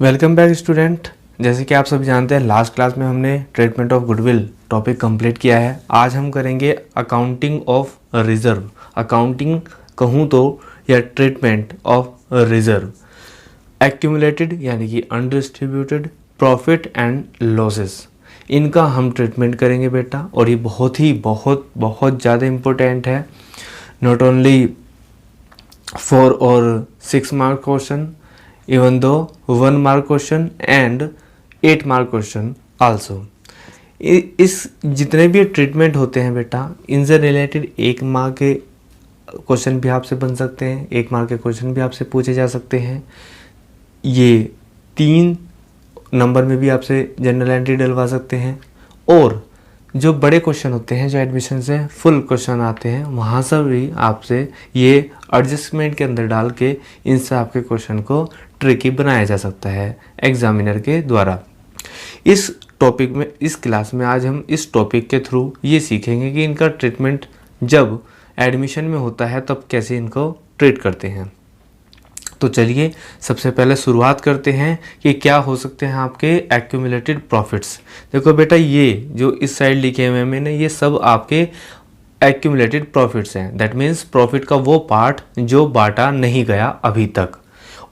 Welcome back student. जैसे कि आप सभी जानते हैं लास्ट क्लास में हमने treatment of goodwill topic complete किया है। आज हम करेंगे अकाउंटिंग ऑफ रिजर्व। अकाउंटिंग कहूँ तो या ट्रीटमेंट ऑफ रिजर्व, एक्यूमुलेटेड यानी कि अनडिस्ट्रीब्यूटेड प्रॉफिट एंड लॉसेस, इनका हम ट्रीटमेंट करेंगे बेटा। और ये बहुत ज़्यादा इम्पोर्टेंट है, नॉट ओनली 4 और 6 mark question, even though 1 mark question and 8 mark question also। इस जितने भी ट्रीटमेंट होते हैं बेटा, इनसे रिलेटेड 1 मार्क के क्वेश्चन भी आपसे बन सकते हैं, 1 मार्क के क्वेश्चन भी आपसे पूछे जा सकते हैं। ये 3 नंबर में भी आपसे जनरल एंट्री डलवा सकते हैं। और जो बड़े क्वेश्चन होते हैं, जो एडमिशन से फुल क्वेश्चन आते हैं, वहाँ से भी आपसे ये एडजस्टमेंट के अंदर डाल के इनसे आपके क्वेश्चन को ट्रिकी बनाया जा सकता है एग्जामिनर के द्वारा। इस टॉपिक में, इस क्लास में आज हम इस टॉपिक के थ्रू ये सीखेंगे कि इनका ट्रीटमेंट जब एडमिशन में होता है तब कैसे इनको ट्रीट करते हैं। तो चलिए सबसे पहले शुरुआत करते हैं कि क्या हो सकते हैं आपके एक्यूमुलेटेड प्रॉफिट्स। देखो बेटा, ये जो इस साइड लिखे हुए हैं मैंने, ये सब आपके एक्यूमुलेटेड प्रॉफिट्स हैं। दैट मीन्स प्रॉफिट का वो पार्ट जो बांटा नहीं गया अभी तक,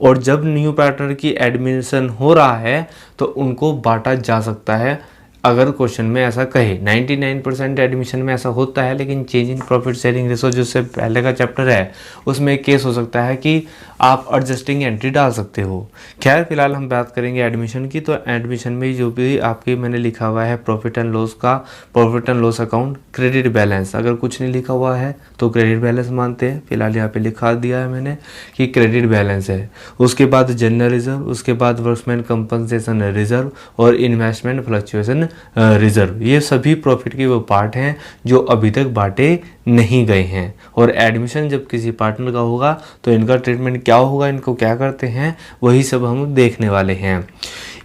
और जब न्यू पार्टनर की एडमिशन हो रहा है तो उनको बांटा जा सकता है। अगर क्वेश्चन में ऐसा कहे, 99% एडमिशन में ऐसा होता है, लेकिन change in profit sharing ratio जो से पहले का चैप्टर है उसमें एक केस हो सकता है कि आप एडजस्टिंग एंट्री डाल सकते हो। खैर फिलहाल हम बात करेंगे एडमिशन की। तो एडमिशन में जो भी आपके मैंने लिखा हुआ है प्रॉफिट एंड लॉस का, profit and loss account, credit balance, अगर कुछ नहीं लिखा हुआ है तो क्रेडिट बैलेंस मानते हैं। फिलहाल यहाँ पे लिखा दिया है मैंने कि क्रेडिट बैलेंस है। उसके बाद जनरल रिजर्व, उसके बाद वर्कमैन कंपनसेशन रिजर्व और इन्वेस्टमेंट फ्लक्चुएशन रिजर्व। ये सभी प्रॉफिट के वो पार्ट हैं जो अभी तक बांटे नहीं गए हैं। और एडमिशन जब किसी पार्टनर का होगा तो इनका ट्रीटमेंट क्या होगा, इनको क्या करते हैं, वही सब हम देखने वाले हैं।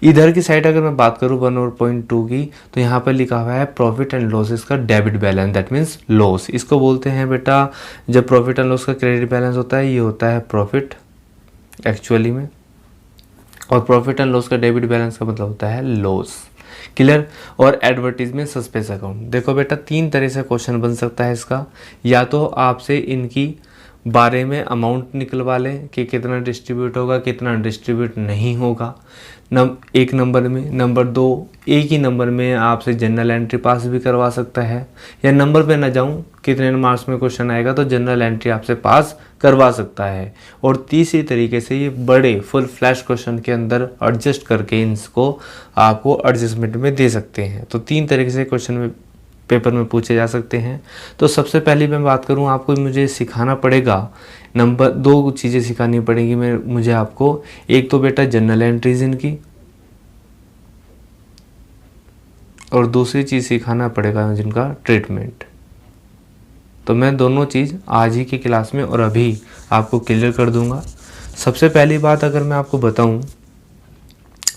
इधर की साइड अगर मैं बात करूँ 1 और पॉइंट 2 की, तो यहाँ पर लिखा हुआ है प्रॉफिट एंड लॉसेस का debit balance, that means loss. इसको बोलते हैं बेटा, जब प्रॉफिट एंड लॉस का क्रेडिट बैलेंस होता है ये होता है प्रॉफिट एक्चुअली में, और प्रॉफिट एंड लॉस का डेबिट बैलेंस का मतलब होता है लॉस। क्लियर। और एडवर्टीजमेंट सस्पेंस अकाउंट, देखो बेटा 3 तरह से क्वेश्चन बन सकता है इसका। या तो आपसे इनकी बारे में अमाउंट निकलवा लें कि कितना डिस्ट्रीब्यूट होगा, कितना डिस्ट्रीब्यूट नहीं होगा, एक नंबर में। नंबर 2, एक ही नंबर में आपसे जनरल एंट्री पास भी करवा सकता है, या नंबर पे ना जाऊं, कितने मार्क्स में क्वेश्चन आएगा तो जनरल एंट्री आपसे पास करवा सकता है। और तीसरी तरीके से ये बड़े फुल फ्लैश क्वेश्चन के अंदर एडजस्ट करके इनको आपको एडजस्टमेंट में दे सकते हैं। तो 3 तरीके से क्वेश्चन में पेपर में पूछे जा सकते हैं। तो सबसे पहले मैं बात करूं, आपको मुझे सिखाना पड़ेगा, नंबर 2 चीज़ें सिखानी पड़ेगी मुझे आपको। एक तो बेटा जनरल एंट्रीज इनकी, और दूसरी चीज़ सिखाना पड़ेगा जिनका ट्रीटमेंट। तो मैं दोनों चीज़ आज ही की क्लास में और अभी आपको क्लियर कर दूंगा। सबसे पहली बात अगर मैं आपको बताऊं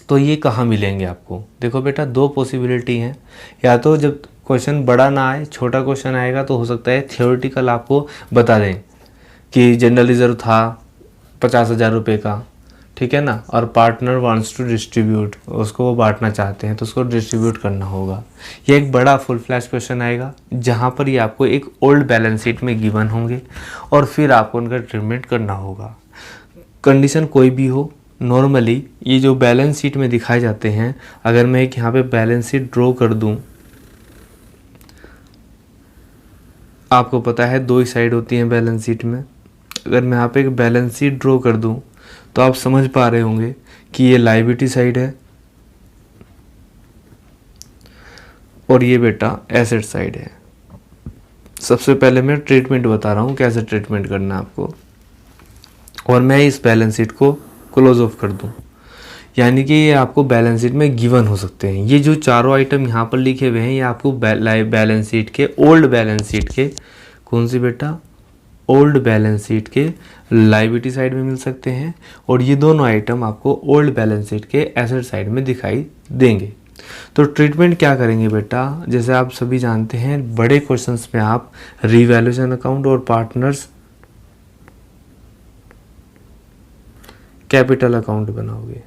तो ये कहाँ मिलेंगे आपको। देखो बेटा 2 पॉसिबिलिटी हैं, या तो जब क्वेश्चन बड़ा ना आए, छोटा क्वेश्चन आएगा तो हो सकता है थियोरेटिकल आपको बता दें कि जनरल रिजर्व था 50,000 रुपये का, ठीक है ना, और पार्टनर वांट्स टू डिस्ट्रीब्यूट, उसको वो बांटना चाहते हैं तो उसको डिस्ट्रीब्यूट करना होगा। ये एक बड़ा फुल फ्लैश क्वेश्चन आएगा जहाँ पर ये आपको एक ओल्ड बैलेंस शीट में गिवन होंगे और फिर आपको उनका ट्रीटमेंट करना होगा। कंडीशन कोई भी हो, नॉर्मली ये जो बैलेंस शीट में दिखाए जाते हैं, अगर मैं एक यहाँ पे बैलेंस शीट ड्रॉ कर दूँ, आपको पता है 2 ही साइड होती हैं बैलेंस शीट में। अगर मैं यहाँ पे एक बैलेंस शीट ड्रॉ कर दूँ तो आप समझ पा रहे होंगे कि ये लायबिलिटी साइड है और ये बेटा एसेट साइड है। सबसे पहले मैं ट्रीटमेंट बता रहा हूँ कैसे ट्रीटमेंट करना है आपको, और मैं इस बैलेंस शीट को क्लोज ऑफ कर दूँ, यानी कि ये आपको बैलेंस शीट में गिवन हो सकते हैं। ये जो चारों आइटम यहाँ पर लिखे हुए हैं ये आपको बैलेंस शीट के, ओल्ड बैलेंस शीट के, कौन सी बेटा, ओल्ड बैलेंस शीट के लायबिलिटी साइड में मिल सकते हैं, और ये दोनों आइटम आपको ओल्ड बैलेंस शीट के एसेट साइड में दिखाई देंगे। तो ट्रीटमेंट क्या करेंगे बेटा, जैसे आप सभी जानते हैं बड़े क्वेश्चंस में आप रिवैल्यूएशन अकाउंट और पार्टनर्स कैपिटल अकाउंट बनाओगे।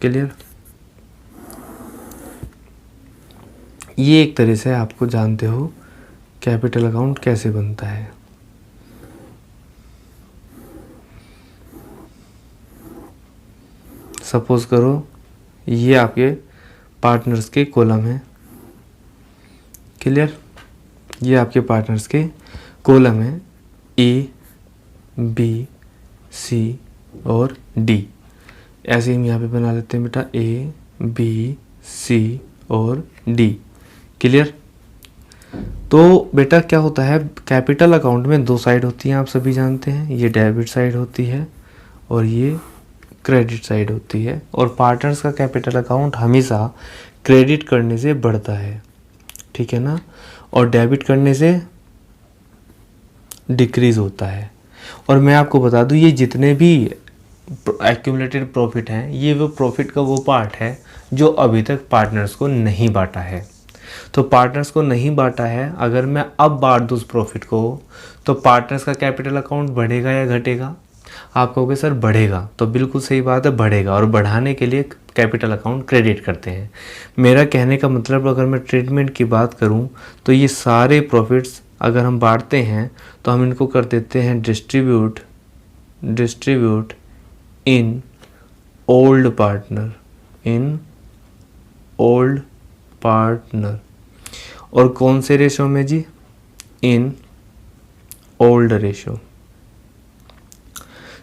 क्लियर। ये एक तरह से आपको जानते हो कैपिटल अकाउंट कैसे बनता है। सपोज करो ये आपके पार्टनर्स के कॉलम है। क्लियर। ये आपके पार्टनर्स के कॉलम है ए, बी, सी और डी। ऐसे हम यहाँ पे बना लेते हैं बेटा ए, बी, सी और डी। क्लियर। तो बेटा क्या होता है, कैपिटल अकाउंट में दो साइड होती हैं, आप सभी जानते हैं। ये डेबिट साइड होती है और ये क्रेडिट साइड होती है। और पार्टनर्स का कैपिटल अकाउंट हमेशा क्रेडिट करने से बढ़ता है, ठीक है ना, और डेबिट करने से डिक्रीज होता है। और मैं आपको बता दूं, ये जितने भी एक्यूमुलेटेड प्रॉफिट हैं, ये वो प्रॉफिट का वो पार्ट है जो अभी तक पार्टनर्स को नहीं बांटा है। तो पार्टनर्स को नहीं बांटा है, अगर मैं अब बांट दूँ उस प्रॉफिट को, तो पार्टनर्स का कैपिटल अकाउंट बढ़ेगा या घटेगा? आप कहोगे सर बढ़ेगा, तो बिल्कुल सही बात है, बढ़ेगा। और बढ़ाने के लिए कैपिटल अकाउंट क्रेडिट करते हैं। मेरा कहने का मतलब, अगर मैं ट्रीटमेंट की बात करूं, तो ये सारे प्रॉफिट्स अगर हम बांटते हैं तो हम इनको कर देते हैं डिस्ट्रीब्यूट इन ओल्ड पार्टनर। और कौन से रेशो में जी? In old ratio.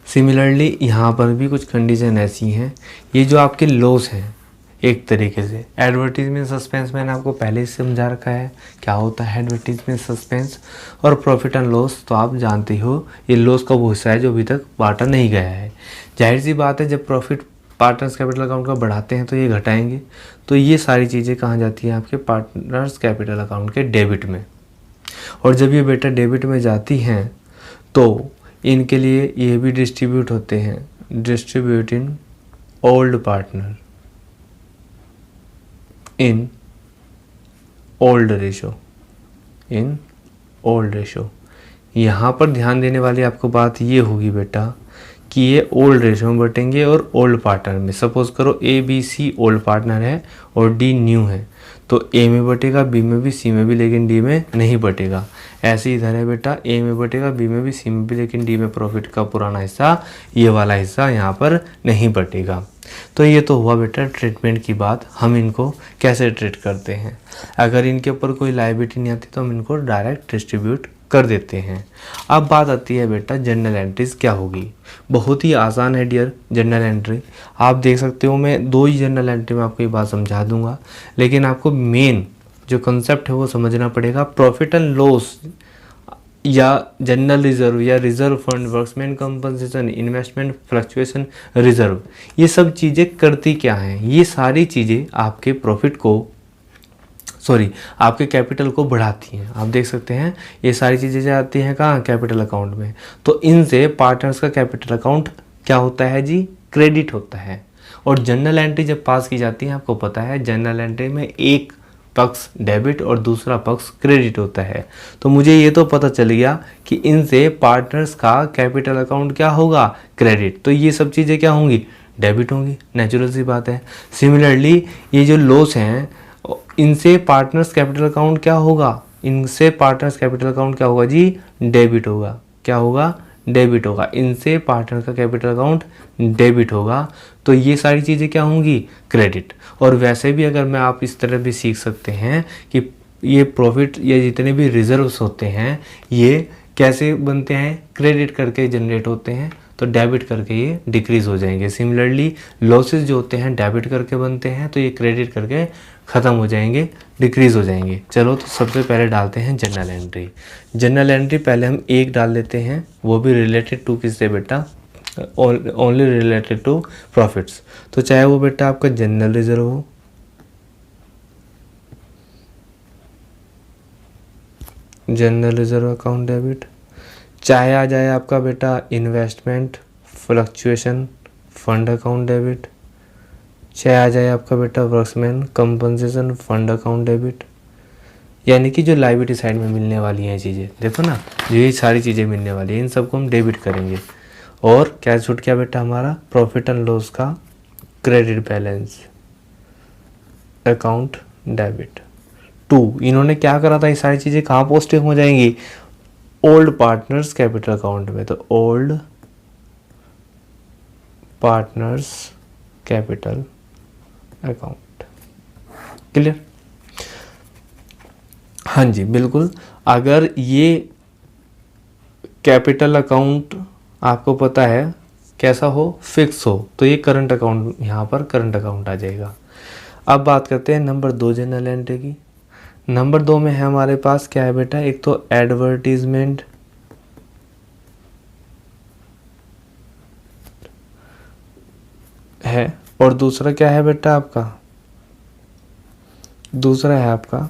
सिमिलरली यहाँ पर भी कुछ कंडीशन ऐसी हैं, ये जो आपके लॉस हैं, एक तरीके से एडवर्टीजमेंट सस्पेंस मैंने आपको पहले ही समझा रखा है क्या होता है एडवर्टीजमेंट सस्पेंस। और प्रॉफिट एंड लॉस तो आप जानते हो, ये लॉस का वो हिस्सा है जो अभी तक बांटा नहीं गया है। जाहिर सी बात है, जब प्रॉफिट पार्टनर्स कैपिटल अकाउंट का बढ़ाते हैं तो ये घटाएंगे। तो ये सारी चीज़ें कहाँ जाती हैं? आपके पार्टनर्स कैपिटल अकाउंट के डेबिट में। और जब ये बेटा डेबिट में जाती हैं तो इनके लिए ये भी डिस्ट्रीब्यूट होते हैं, distribute in old partner in old ratio. यहाँ पर ध्यान देने वाली आपको बात ये होगी बेटा कि ये ओल्ड रेशो में बटेंगे और ओल्ड पार्टनर में। सपोज करो ए, बी, सी ओल्ड पार्टनर है और डी न्यू है, तो ए में बटेगा, बी में भी, सी में भी, लेकिन डी में नहीं बटेगा। ऐसे इधर है बेटा, ए में बटेगा, बी में भी, सी में भी, लेकिन डी में प्रॉफिट का पुराना हिस्सा, ये वाला हिस्सा यहाँ पर नहीं बटेगा। तो ये तो हुआ बेटा ट्रीटमेंट की बात, हम इनको कैसे ट्रीट करते हैं। अगर इनके ऊपर कोई लायबिलिटी नहीं आती तो हम इनको डायरेक्ट डिस्ट्रीब्यूट कर देते हैं। अब बात आती है बेटा जर्नल एंट्रीज क्या होगी। बहुत ही आसान है डियर जर्नल एंट्री। आप देख सकते हो, मैं 2 ही जर्नल एंट्री में आपको ये बात समझा दूंगा, लेकिन आपको मेन जो कंसेप्ट है वो समझना पड़ेगा। प्रॉफिट एंड लॉस या जनरल रिजर्व या reserve fund, workman compensation, investment fluctuation reserve, ये सब चीज़ें करती क्या हैं? ये सारी चीज़ें आपके प्रॉफिट को आपके कैपिटल को बढ़ाती हैं। आप देख सकते हैं ये सारी चीज़ें जाती हैं कहाँ? कैपिटल अकाउंट में। तो इनसे पार्टनर्स का कैपिटल अकाउंट क्या होता है जी? क्रेडिट होता है। और जनरल एंट्री जब पास की जाती है, आपको पता है जनरल एंट्री में एक पक्ष डेबिट और दूसरा पक्ष क्रेडिट होता है। तो मुझे ये तो पता चल गया कि इनसे पार्टनर्स का कैपिटल अकाउंट क्या होगा? क्रेडिट। तो ये सब चीज़ें क्या होंगी? डेबिट होंगी, नेचुरल सी बात है। सिमिलरली ये जो लॉस हैं, इनसे पार्टनर्स कैपिटल अकाउंट क्या होगा? इनसे पार्टनर्स कैपिटल अकाउंट क्या होगा जी? डेबिट होगा। क्या होगा? डेबिट होगा। इनसे पार्टनर का कैपिटल अकाउंट डेबिट होगा। तो ये सारी चीज़ें क्या होंगी? क्रेडिट। और वैसे भी अगर मैं आप इस तरह भी सीख सकते हैं कि ये प्रॉफिट या जितने भी रिजर्व्स होते हैं ये कैसे बनते हैं? क्रेडिट करके जनरेट होते हैं, तो डेबिट करके ये डिक्रीज हो जाएंगे। सिमिलरली लॉसेस जो होते हैं डेबिट करके बनते हैं, तो ये क्रेडिट करके ख़त्म हो जाएंगे, डिक्रीज हो जाएंगे। चलो तो सबसे पहले डालते हैं जनरल एंट्री। जनरल एंट्री पहले हम एक डाल लेते हैं, वो भी रिलेटेड टू किससे बेटा? Only related to profits. तो चाहे वो बेटा आपका जनरल रिजर्व हो, जनरल रिजर्व अकाउंट डेबिट, चाहे आ जाए आपका बेटा investment fluctuation fund account debit, चाहे आ जाए आपका बेटा workman compensation fund account debit. यानी कि जो लायबिलिटी साइड में मिलने वाली हैं चीज़ें, देखो ना, जो ये सारी चीज़ें मिलने वाली हैं इन सबको हम डेबिट करेंगे। और क्या छूट गया बेटा हमारा? प्रॉफिट एंड लॉस का क्रेडिट बैलेंस अकाउंट डेबिट। 2, इन्होंने क्या करा था, ये सारी चीज़ें कहाँ पोस्टिंग हो जाएंगी, ओल्ड पार्टनर्स कैपिटल अकाउंट में। तो old partners capital account. Clear? हाँ जी बिल्कुल। अगर ये कैपिटल अकाउंट आपको पता है कैसा हो, फिक्स हो, तो ये करंट अकाउंट, यहाँ पर करंट अकाउंट आ जाएगा। अब बात करते हैं नंबर 2 जनरल एंट्री की। नंबर 2 में है हमारे पास क्या है बेटा, एक तो एडवर्टीजमेंट है और दूसरा क्या है बेटा आपका, दूसरा है आपका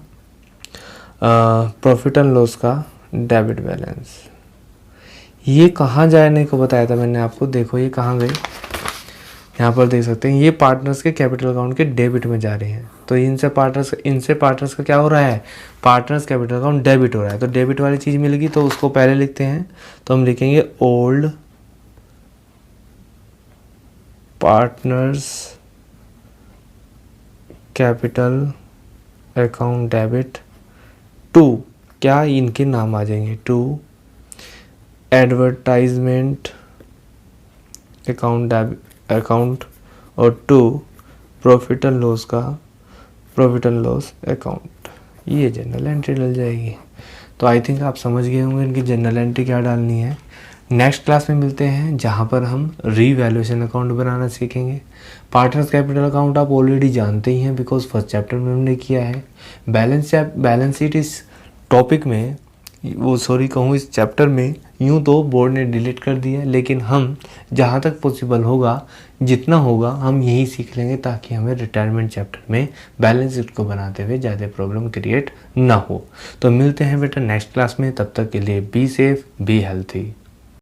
प्रॉफिट एंड लॉस का डेबिट बैलेंस। ये कहाँ जाने को बताया था मैंने आपको, देखो ये कहाँ गए, यहाँ पर देख सकते हैं, ये पार्टनर्स के कैपिटल अकाउंट के डेबिट में जा रहे हैं। तो इनसे पार्टनर्स का क्या हो रहा है, पार्टनर्स कैपिटल अकाउंट डेबिट हो रहा है। तो डेबिट वाली चीज़ मिलेगी तो उसको पहले लिखते हैं, तो हम लिखेंगे old partners capital account debit. 2 क्या इनके नाम आ जाएंगे, 2 एडवर्टाइजमेंट अकाउंट और 2 प्रॉफिट एंड लॉस का प्रॉफिट एंड लॉस अकाउंट। ये जनरल एंट्री डल जाएगी। तो आई थिंक आप समझ गए होंगे इनकी जनरल एंट्री क्या डालनी है। नेक्स्ट क्लास में मिलते हैं जहाँ पर हम रीवैल्यूएशन अकाउंट बनाना सीखेंगे। पार्टनर्स कैपिटल अकाउंट आप ऑलरेडी जानते ही हैं बिकॉज फर्स्ट चैप्टर में हमने किया है। बैलेंस शीट इस टॉपिक में इस चैप्टर में यूँ तो बोर्ड ने डिलीट कर दिया, लेकिन हम जहाँ तक पॉसिबल होगा, जितना होगा हम यही सीख लेंगे ताकि हमें रिटायरमेंट चैप्टर में बैलेंस शीट को बनाते हुए ज़्यादा प्रॉब्लम क्रिएट ना हो। तो मिलते हैं बेटा नेक्स्ट क्लास में, तब तक के लिए बी सेफ बी हेल्थी।